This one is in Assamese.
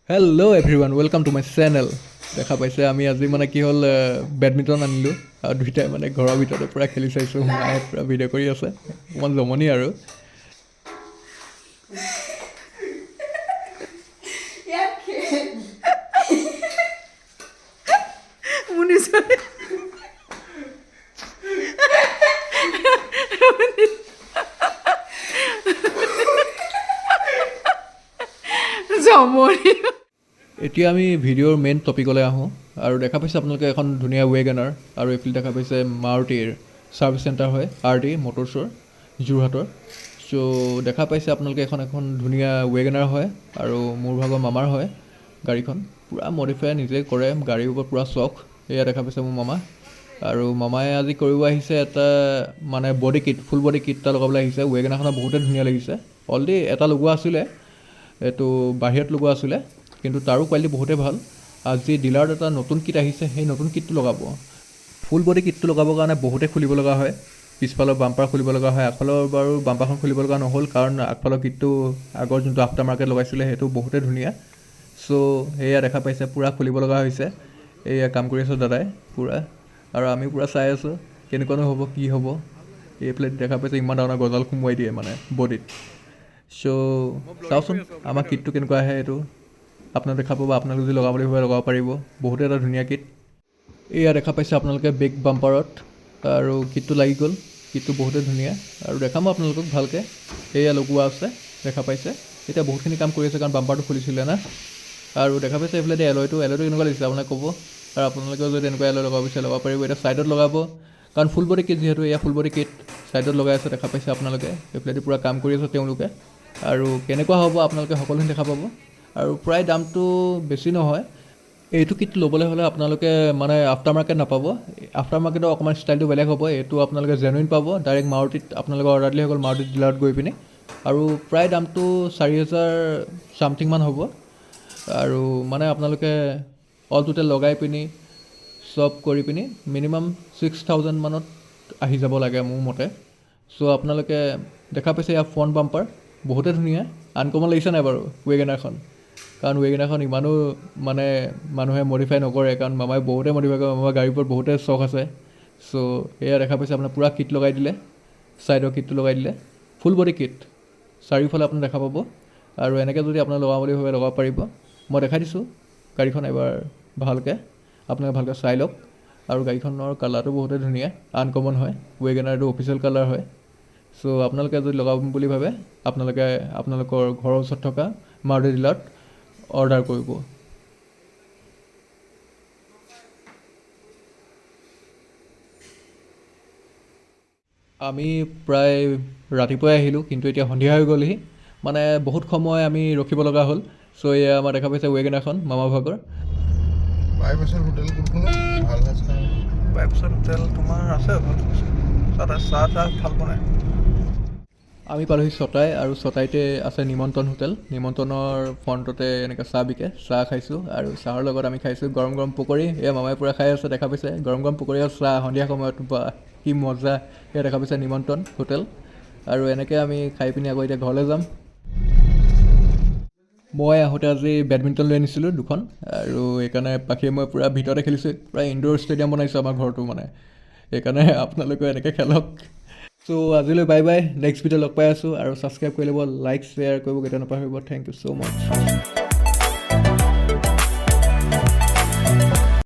Hello' everyone welcome to my channel. দেখা পাইছে আমি আজি মানে কি হ'ল বেডমিণ্টন আনিলোঁ আৰু দুইটাই মানে ঘৰৰ ভিতৰতে পূৰা খেলি চাইছোঁ। মায়ে পূৰা ভিডিঅ' কৰি আছে, অকণমান জমনি আৰু। এতিয়া আমি ভিডিঅ'ৰ মেইন টপিকলৈ আহোঁ আৰু দেখা পাইছে আপোনালোকে এখন ধুনীয়া ৱেগনাৰ আৰু এইফালে দেখা পাইছে মাৰুতিৰ ছাৰ্ভিচ চেণ্টাৰ হয় RT মটৰছৰ যোৰহাটৰ। চ' দেখা পাইছে আপোনালোকে এখন ধুনীয়া ৱেগনাৰ হয় আৰু মোৰ ভাগৰ মামাৰ হয় গাড়ীখন। পূৰা মডিফাই নিজে কৰে, গাড়ীৰ ওপৰত পূৰা চখ। এয়া দেখা পাইছে মোৰ মামা আৰু মামাই আজি কৰিব আহিছে এটা মানে body kit, full body kit এটা লগাবলৈ আহিছে। ৱেগনাৰখনত বহুতেই ধুনীয়া লাগিছে। অলৰেডি এটা লগোৱা আছিলে, এইটো বাহিৰত লগোৱা আছিলে, কিন্তু তাৰো কোৱালিটি বহুতেই ভাল। আজি ডিলাৰত এটা নতুন কিট আহিছে, সেই নতুন কিটটো লগাব। ফুল বডি কিটটো লগাবৰ কাৰণে বহুতেই খুলিব লগা হয়, পিছফালৰ বাম্পাৰ খুলিব লগা হয়। আগফালৰ বাৰু বাম্পাৰখন খুলিব লগা নহ'ল, কাৰণ আগফালৰ কিটটো আগৰ যোনটো আফটাৰ মাৰ্কেট লগাইছিলে সেইটো বহুতেই ধুনীয়া। চ' সেয়া দেখা পাইছে পূৰা খুলিব লগা হৈছে। এয়া কাম কৰি আছোঁ দাদাই পূৰা, আৰু আমি পূৰা চাই আছোঁ কেনেকুৱানো হ'ব, কি হ'ব। এই প্লেট দেখা পাইছে ইমান ডাঙৰ গজাল সোমোৱাই দিয়ে মানে বডিত। চ' চাওঁচোন আমাৰ কিটটো কেনেকুৱা আহে। এইটো আপোনালোকে দেখা পাব, আপোনালোকে যদি লগাব বুলি ভাবে লগাব পাৰিব। বহুতেই এটা ধুনীয়া কিট। এয়া দেখা পাইছে আপোনালোকে বেক বাম্পাৰত, আৰু কিটটো লাগি গ'ল। কিটটো বহুতেই ধুনীয়া আৰু দেখাম আপোনালোকক ভালকৈ। এয়া লগোৱা আছে, দেখা পাইছে। এতিয়া বহুতখিনি কাম কৰি আছে কাৰণ বাম্পাৰটো খুলিছিলে না। আৰু দেখা পাইছে এইফালে এলয়টো কেনেকুৱা লাগিছে আপোনাক ক'ব, আৰু আপোনালোকেও যদি এনেকুৱা এলয় লগাব বিচাৰে লগাব পাৰিব। এতিয়া ছাইডত লগাব, কাৰণ ফুল বডি কিট যিহেতু, এয়া ফুল বডি কিট ছাইডত লগাই আছে, দেখা পাইছে আপোনালোকে। এইফালেদি পূৰা কাম কৰি আছে তেওঁলোকে, আৰু কেনেকুৱা হ'ব আপোনালোকে সকলোখিনি দেখা পাব। আৰু প্ৰায় দামটো বেছি নহয়। এইটো কিট ল'বলৈ হ'লে আপোনালোকে মানে আফটাৰ মাৰ্কেট নাপাব। আফটাৰ মাৰ্কেটৰ অকণমান ষ্টাইলটো বেলেগ হ'ব। এইটো আপোনালোকে জেনুইন পাব, ডাইৰেক্ট মাৰুতিত আপোনালোকে অৰ্ডাৰ দিলেই হৈ গ'ল, মাৰুতি ডিলাৰত গৈ পিনি। আৰু প্ৰায় দামটো 4,000 ছামথিংমান হ'ব। আৰু মানে আপোনালোকে অল টোটেল লগাই পিনি চব কৰি পিনি মিনিমাম 6,000 মানত আহি যাব লাগে মোৰ মতে। চ' আপোনালোকে দেখা পাইছে ইয়াৰ ফ্ৰণ্ট বাম্পাৰ বহুতেই ধুনীয়া। আনকমন লাগিছে নাই বাৰু ৱেগনাৰখন? কাৰণ ৱেগনাৰখন ইমানো মানে মানুহে মডিফাই নকৰে, কাৰণ মামাই বহুতেই মডিফাই কৰে, মামাৰ গাড়ীৰ ওপৰত বহুতেই চখ আছে। চ' এয়া দেখা পাইছে আপোনাৰ পূৰা কিট লগাই দিলে, ছাইডৰ কিটটো লগাই দিলে, ফুল বডি কিট চাৰিওফালে আপুনি দেখা পাব। আৰু এনেকৈ যদি আপোনাৰ লগাব বুলি ভাবে লগাব পাৰিব। মই দেখাই দিছোঁ গাড়ীখন এবাৰ ভালকৈ, আপোনালোকে ভালকৈ চাই লওক। আৰু গাড়ীখনৰ কালাৰটো বহুতেই ধুনীয়া, আনকমন হয়। ৱেগনাৰটো অফিচিয়েল কালাৰ হয়। চ' আপোনালোকে যদি লগাম বুলি ভাবে আপোনালোকে আপোনালোকৰ ঘৰৰ ওচৰত থকা মাৰুতি ডিলাৰত অৰ্ডাৰ কৰিব। আমি প্ৰায় ৰাতিপুৱাই আহিলোঁ, কিন্তু এতিয়া সন্ধিয়া হৈ গ'লহি। মানে বহুত সময় আমি ৰখিব লগা হ'ল। চ' এয়া আমাৰ দেখা পাইছে ৱেগনাৰখন মামা ভাগৰ। বাইপাছৰ হোটেল কোনখনত ভাল আছে? বাইপাছৰ হোটেল তোমাৰ আছে ভাল, তাতে চাহ ভাল বনায়। আমি পালোহি ছটাই, আৰু ছটাইতে আছে নিমন্ত্ৰণ হোটেল। নিমন্ত্ৰণৰ ফ্ৰণ্টতে এনেকৈ চাহ বিকে, চাহ খাইছোঁ। আৰু চাহৰ লগত আমি খাইছোঁ গৰম গৰম পকৰি। এয়া মামাই পূৰা খাই আছে, দেখা পাইছে গৰম গৰম পকৰি আৰু চাহ সন্ধিয়া সময়ত। বা কি মজা! এয়া দেখা পাইছে নিমন্ত্ৰণ হোটেল। আৰু এনেকৈ আমি খাই পিনি আকৌ এতিয়া ঘৰলৈ যাম। মই আহোঁতে আজি বেডমিণ্টন লৈ আনিছিলোঁ দুখন, আৰু সেইকাৰণে পাখিয়ে মই পূৰা ভিতৰতে খেলিছোঁ। পূৰা ইনডোৰ ষ্টেডিয়াম বনাইছোঁ আমাৰ ঘৰটো মানে, সেইকাৰণে আপোনালোকেও এনেকৈ খেলক। চ' আজিলৈ বাই বাই, নেক্সট ভিডিঅ' লগ পাই আছোঁ। আৰু ছাবস্ক্ৰাইব কৰি ল'ব, লাইক শ্বেয়াৰ কৰিব কেতিয়াও নাপাহৰিব। Thank you so' much.